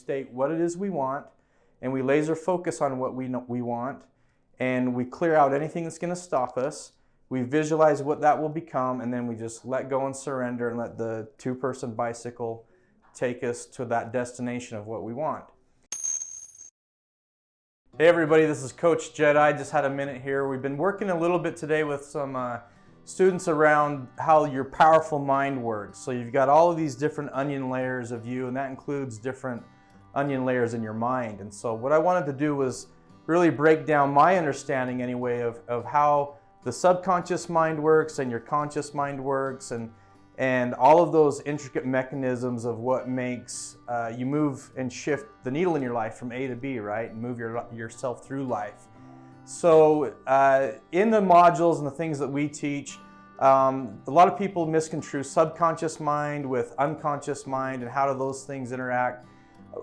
state what it is we want, and we laser focus on what we want, and we clear out anything that's going to stop us. We visualize what that will become, and then we just let go and surrender and let the two-person bicycle take us to that destination of what we want. Hey everybody, this is Coach Jedi. Just had a minute here. We've been working a little bit today with some students around how your powerful mind works. So you've got all of these different onion layers of you, and that includes different onion layers in your mind. And so what I wanted to do was really break down my understanding anyway of how the subconscious mind works and your conscious mind works, and all of those intricate mechanisms of what makes you move and shift the needle in your life from A to B, right? And move yourself through life. So in the modules and the things that we teach, a lot of people misconstrue subconscious mind with unconscious mind and how do those things interact.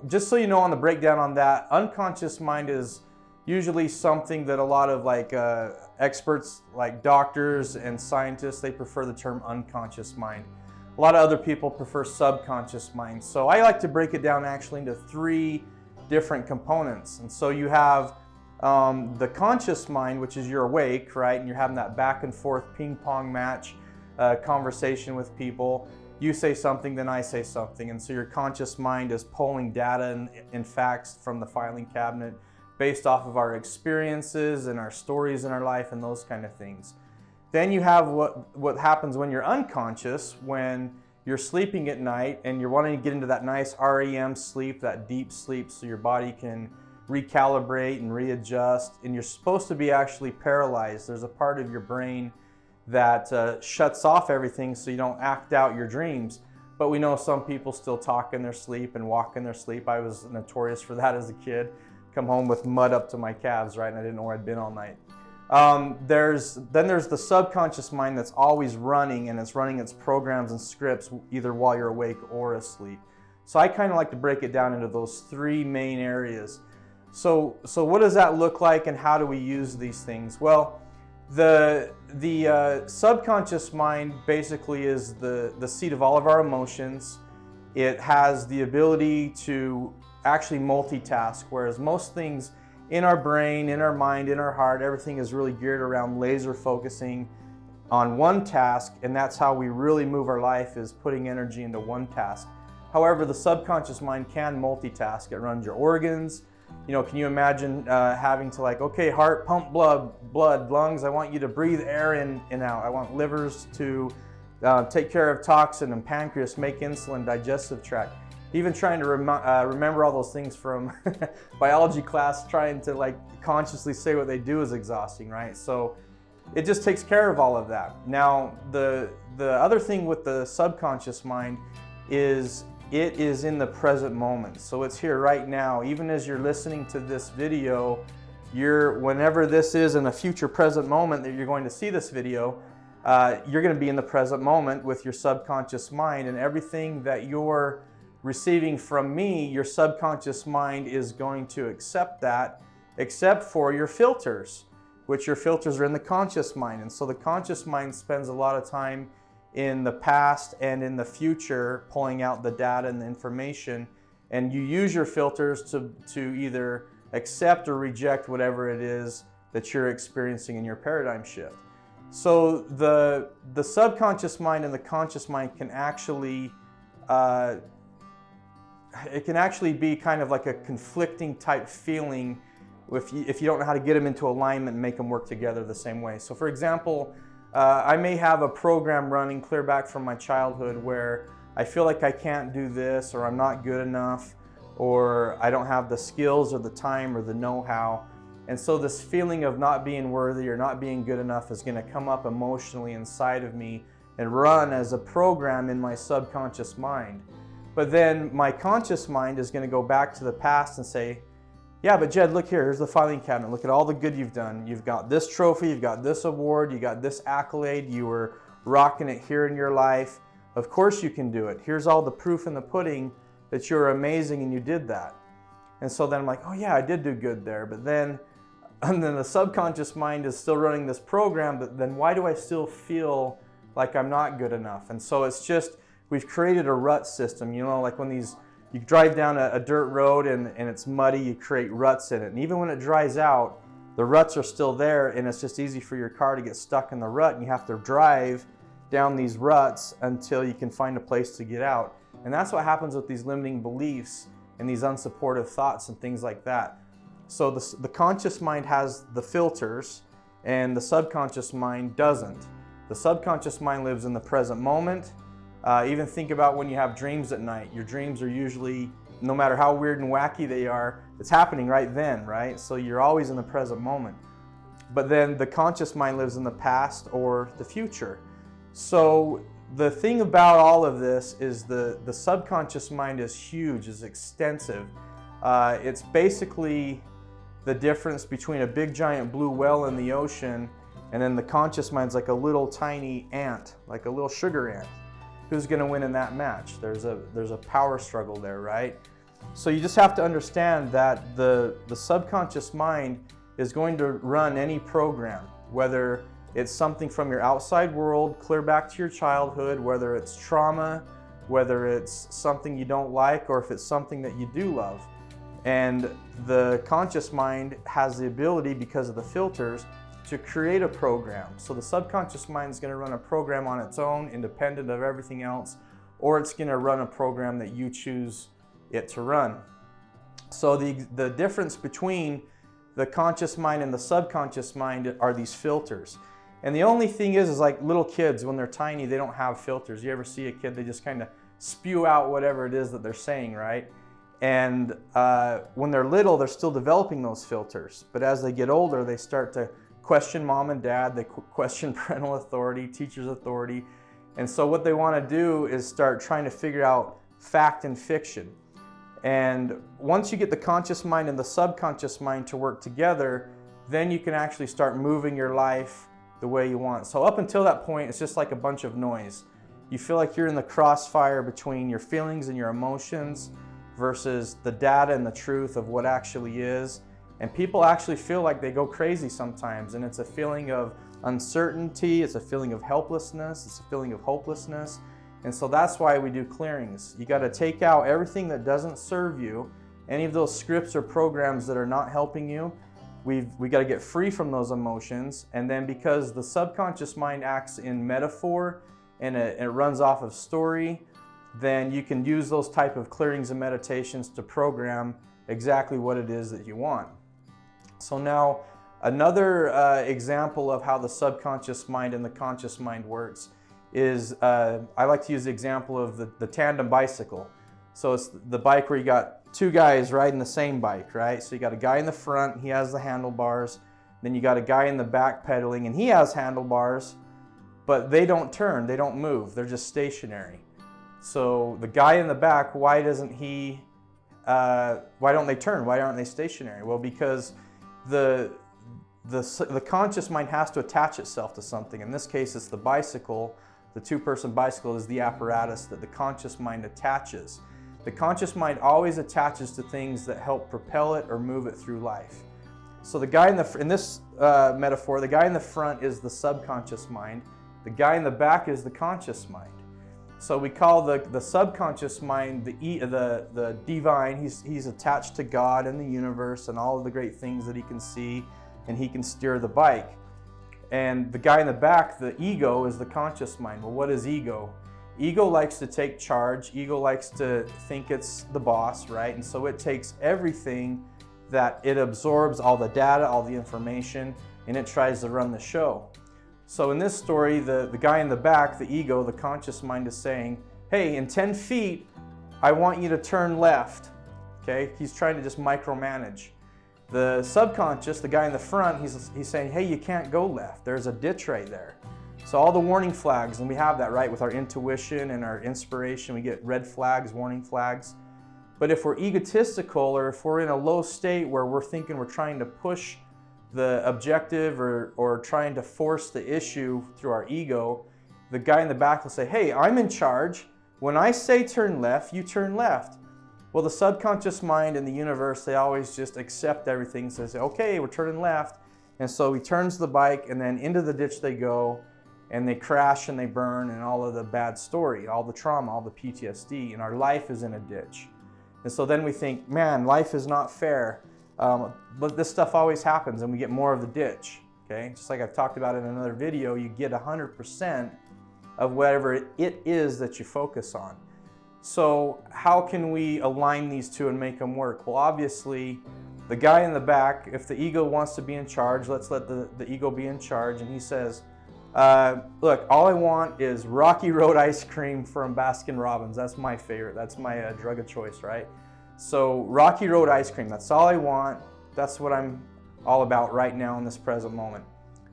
Just so you know, on the breakdown on that, unconscious mind is usually something that a lot of experts like doctors and scientists, they prefer the term unconscious mind. A lot of other people prefer subconscious mind. So I like to break it down actually into three different components. And so you have the conscious mind, which is you're awake, right? And you're having that back and forth ping pong match conversation with people. You say something, then I say something. And so your conscious mind is pulling data and facts from the filing cabinet based off of our experiences and our stories in our life and those kind of things. Then you have what happens when you're unconscious, when you're sleeping at night and you're wanting to get into that nice REM sleep, that deep sleep, so your body can recalibrate and readjust, and you're supposed to be actually paralyzed. There's a part of your brain that shuts off everything so you don't act out your dreams. But we know some people still talk in their sleep and walk in their sleep. I was notorious for that as a kid. Come home with mud up to my calves, right? And I didn't know where I'd been all night. There's the subconscious mind that's always running, and it's running its programs and scripts either while you're awake or asleep. So I kind of like to break it down into those three main areas. So what does that look like, and how do we use these things? Well, the subconscious mind basically is the seat of all of our emotions. It has the ability to actually multitask, whereas most things in our brain, in our mind, in our heart, everything is really geared around laser focusing on one task, and that's how we really move our life, is putting energy into one task. However, the subconscious mind can multitask. It runs your organs. You know, can you imagine having to okay, heart, pump blood, lungs, I want you to breathe air in and out. I want livers to take care of toxin, and pancreas, make insulin, digestive tract. Even trying to remember all those things from biology class, trying to consciously say what they do is exhausting, right? So it just takes care of all of that. Now, the other thing with the subconscious mind is it is in the present moment. So it's here right now. Even as you're listening to this video, whenever this is in a future present moment that you're going to see this video, you're going to be in the present moment with your subconscious mind, and everything that you're receiving from me, your subconscious mind is going to accept that, except for your filters, which your filters are in the conscious mind. And so the conscious mind spends a lot of time in the past and in the future pulling out the data and the information, and you use your filters to either accept or reject whatever it is that you're experiencing in your paradigm shift. So the subconscious mind and the conscious mind can actually it can actually be kind of like a conflicting type feeling if you don't know how to get them into alignment and make them work together the same way. So for example, I may have a program running clear back from my childhood where I feel like I can't do this, or I'm not good enough, or I don't have the skills or the time or the know-how. And so this feeling of not being worthy or not being good enough is going to come up emotionally inside of me and run as a program in my subconscious mind. But then my conscious mind is going to go back to the past and say, yeah, but Jed, look here, here's the filing cabinet. Look at all the good you've done. You've got this trophy, you've got this award, you got this accolade, you were rocking it here in your life. Of course you can do it. Here's all the proof in the pudding that you're amazing and you did that. And so then I'm like, oh yeah, I did do good there. But then the subconscious mind is still running this program, but then why do I still feel like I'm not good enough? And so it's just, we've created a rut system, like when these You drive down a dirt road and it's muddy, you create ruts in it. And even when it dries out, the ruts are still there, and it's just easy for your car to get stuck in the rut, and you have to drive down these ruts until you can find a place to get out. And that's what happens with these limiting beliefs and these unsupportive thoughts and things like that. So the conscious mind has the filters, and the subconscious mind doesn't. The subconscious mind lives in the present moment. Even think about when you have dreams at night. Your dreams are usually, no matter how weird and wacky they are, it's happening right then, right? So you're always in the present moment. But then the conscious mind lives in the past or the future. So the thing about all of this is the subconscious mind is huge, is extensive. It's basically the difference between a big giant blue whale in the ocean, and then the conscious mind's like a little tiny ant, like a little sugar ant. Who's going to win in that match? There's a power struggle there, right? So you just have to understand that the subconscious mind is going to run any program, whether it's something from your outside world, clear back to your childhood, whether it's trauma, whether it's something you don't like, or if it's something that you do love. And the conscious mind has the ability, because of the filters, to create a program. So the subconscious mind is going to run a program on its own, independent of everything else, or it's going to run a program that you choose it to run. So the difference between the conscious mind and the subconscious mind are these filters. And the only thing is like little kids, when they're tiny, they don't have filters. You ever see a kid, they just kind of spew out whatever it is that they're saying, right? And when they're little, they're still developing those filters. But as they get older, they start to question mom and dad, they question parental authority, teacher's authority. And so what they want to do is start trying to figure out fact and fiction. And once you get the conscious mind and the subconscious mind to work together, then you can actually start moving your life the way you want. So up until that point, it's just like a bunch of noise. You feel like you're in the crossfire between your feelings and your emotions versus the data and the truth of what actually is. And people actually feel like they go crazy sometimes, and it's a feeling of uncertainty, it's a feeling of helplessness, it's a feeling of hopelessness. And so that's why we do clearings. You got to take out everything that doesn't serve you, any of those scripts or programs that are not helping you. We got to get free from those emotions. And then because the subconscious mind acts in metaphor and it runs off of story, then you can use those type of clearings and meditations to program exactly what it is that you want. So now another example of how the subconscious mind and the conscious mind works is, I like to use the example of the Tandem Bicycle. So it's the bike where you got two guys riding the same bike, right? So you got a guy in the front, he has the handlebars. Then you got a guy in the back pedaling, and he has handlebars, but they don't turn, they don't move, they're just stationary. So the guy in the back, why don't they turn? Why aren't they stationary? Well, because the conscious mind has to attach itself to something. In this case, it's the bicycle. The two-person bicycle is the apparatus that the conscious mind attaches. The conscious mind always attaches to things that help propel it or move it through life. So the guy in this metaphor, the guy in the front is the subconscious mind. The guy in the back is the conscious mind. So we call the subconscious mind the divine. He's attached to God and the universe and all of the great things that he can see, and he can steer the bike. And the guy in the back, the ego, is the conscious mind. Well, what is ego? Ego likes to take charge. Ego likes to think it's the boss, right? And so it takes everything that it absorbs, all the data, all the information, and it tries to run the show. So in this story, the guy in the back, the ego, the conscious mind, is saying, hey, in 10 feet, I want you to turn left. Okay? He's trying to just micromanage. The subconscious, the guy in the front, he's saying, hey, you can't go left. There's a ditch right there. So all the warning flags, and we have that, right, with our intuition and our inspiration, we get red flags, warning flags. But if we're egotistical, or if we're in a low state where we're thinking we're trying to push the objective or trying to force the issue through our ego, the guy in the back will say, hey, I'm in charge. When I say turn left, you turn left. Well, the subconscious mind and the universe, they always just accept everything and says, okay, we're turning left. And so he turns the bike, and then into the ditch they go, and they crash and they burn, and all of the bad story, all the trauma, all the PTSD, and our life is in a ditch. And so then we think, man, life is not fair. But this stuff always happens, and we get more of the ditch. Okay, just like I've talked about in another video, you get 100% of whatever it is that you focus on. So how can we align these two and make them work? Well, obviously, the guy in the back, if the ego wants to be in charge, let's let the ego be in charge. And he says, look, all I want is Rocky Road ice cream from Baskin Robbins. That's my favorite. That's my drug of choice, right? So Rocky Road ice cream, that's all I want. That's what I'm all about right now in this present moment.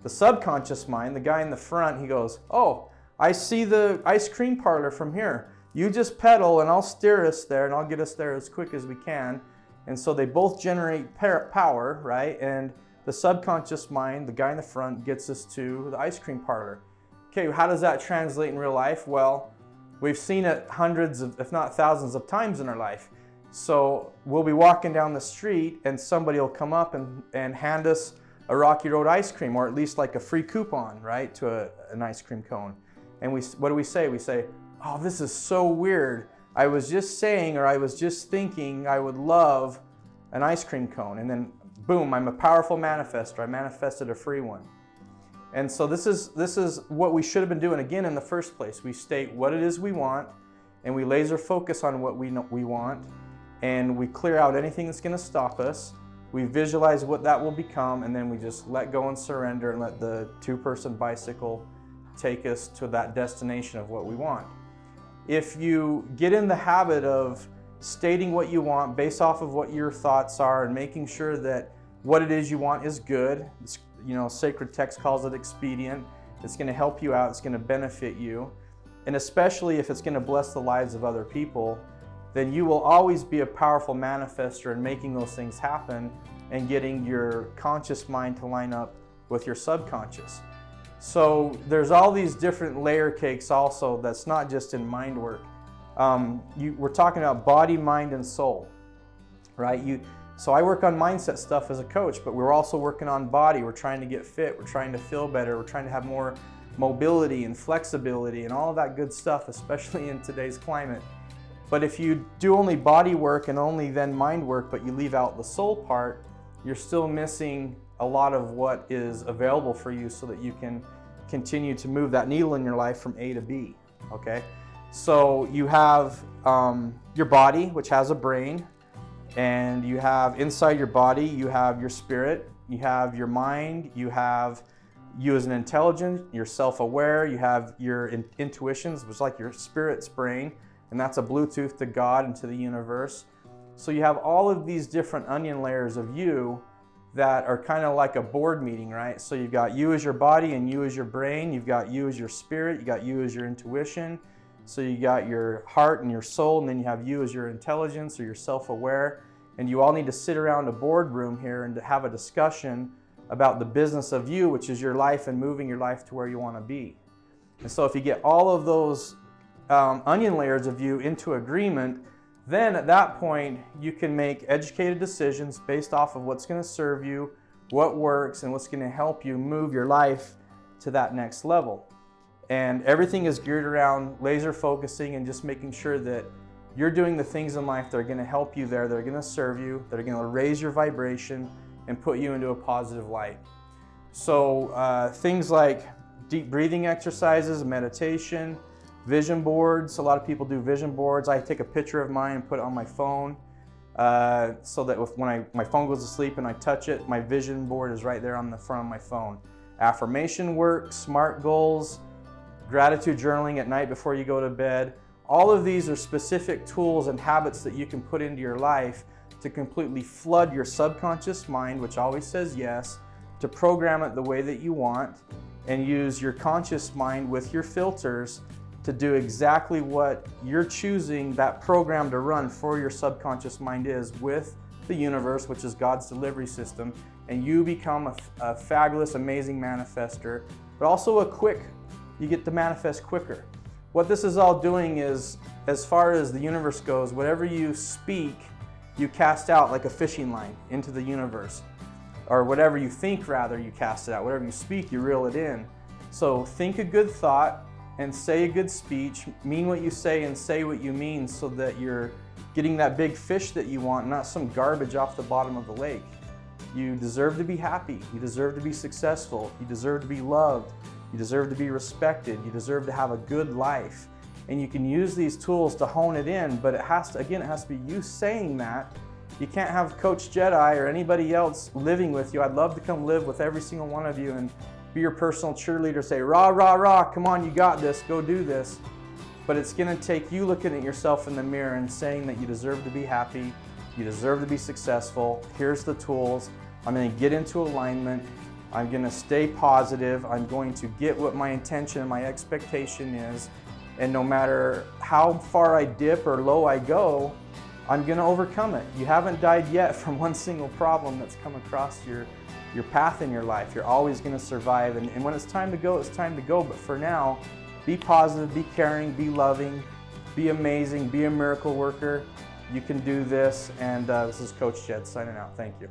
The subconscious mind, the guy in the front, he goes, oh, I see the ice cream parlor from here. You just pedal and I'll steer us there and I'll get us there as quick as we can. And so they both generate power, right? And the subconscious mind, the guy in the front, gets us to the ice cream parlor. Okay, how does that translate in real life? Well, we've seen it hundreds of, if not thousands of times in our life. So we'll be walking down the street and somebody will come up and hand us a Rocky Road ice cream, or at least like a free coupon, right, to an ice cream cone. And what do we say? We say, oh, this is so weird. I was just saying, or I was just thinking I would love an ice cream cone. And then boom, I'm a powerful manifester. I manifested a free one. And so this is what we should have been doing again in the first place. We state what it is we want, and we laser focus on what we want, and we clear out anything that's going to stop us. We visualize what that will become, and then we just let go and surrender and let the two-person bicycle take us to that destination of what we want. If you get in the habit of stating what you want based off of what your thoughts are and making sure that what it is you want is good, sacred text calls it expedient, it's going to help you out, it's going to benefit you, and especially if it's going to bless the lives of other people, then you will always be a powerful manifester in making those things happen and getting your conscious mind to line up with your subconscious. So there's all these different layer cakes also that's not just in mind work. We're talking about body, mind, and soul, right? So I work on mindset stuff as a coach, but we're also working on body. We're trying to get fit. We're trying to feel better. We're trying to have more mobility and flexibility and all of that good stuff, especially in today's climate. But if you do only body work and only then mind work, but you leave out the soul part, you're still missing a lot of what is available for you so that you can continue to move that needle in your life from A to B, okay? So you have your body, which has a brain, and you have inside your body, you have your spirit, you have your mind, you have you as an intelligence, you're self-aware, you have your intuitions, which is like your spirit's brain, and that's a Bluetooth to God and to the universe. So you have all of these different onion layers of you that are kind of like a board meeting, right? So you've got you as your body and you as your brain, you've got you as your spirit, you got you as your intuition, so you got your heart and your soul, and then you have you as your intelligence or your self-aware, and you all need to sit around a boardroom here and to have a discussion about the business of you, which is your life and moving your life to where you want to be. And so if you get all of those onion layers of you into agreement, then at that point you can make educated decisions based off of what's going to serve you, what works, and what's going to help you move your life to that next level. And everything is geared around laser focusing and just making sure that you're doing the things in life that are going to help you there, that are going to serve you, that are going to raise your vibration and put you into a positive light. So things like deep breathing exercises, meditation, vision boards. A lot of people do vision boards. I take a picture of mine and put it on my phone so that when my phone goes to sleep and I touch it, my vision board is right there on the front of my phone. Affirmation work, SMART goals, gratitude journaling at night before you go to bed. All of these are specific tools and habits that you can put into your life to completely flood your subconscious mind, which always says yes, to program it the way that you want, and use your conscious mind with your filters to do exactly what you're choosing that program to run for your subconscious mind is with the universe, which is God's delivery system, and you become a fabulous, amazing manifester, but also you get to manifest quicker. What this is all doing is, as far as the universe goes, whatever you speak, you cast out like a fishing line into the universe. Or whatever you think, rather, you cast it out. Whatever you speak, you reel it in. So think a good thought and say a good speech, mean what you say and say what you mean, so that you're getting that big fish that you want, not some garbage off the bottom of the lake. You deserve to be happy. You deserve to be successful. You deserve to be loved. You deserve to be respected. You deserve to have a good life. And you can use these tools to hone it in, but it has to be you saying that. You can't have Coach Jedi or anybody else living with you. I'd love to come live with every single one of you and be your personal cheerleader, say, rah, rah, rah, come on, you got this, go do this. But it's gonna take you looking at yourself in the mirror and saying that you deserve to be happy, you deserve to be successful, here's the tools, I'm gonna get into alignment, I'm gonna stay positive, I'm going to get what my intention and my expectation is, and no matter how far I dip or low I go, I'm gonna overcome it. You haven't died yet from one single problem that's come across your path in your life. You're always gonna survive, and when it's time to go, it's time to go. But for now, be positive, be caring, be loving, be amazing, be a miracle worker. You can do this, and this is Coach Jed signing out. Thank you.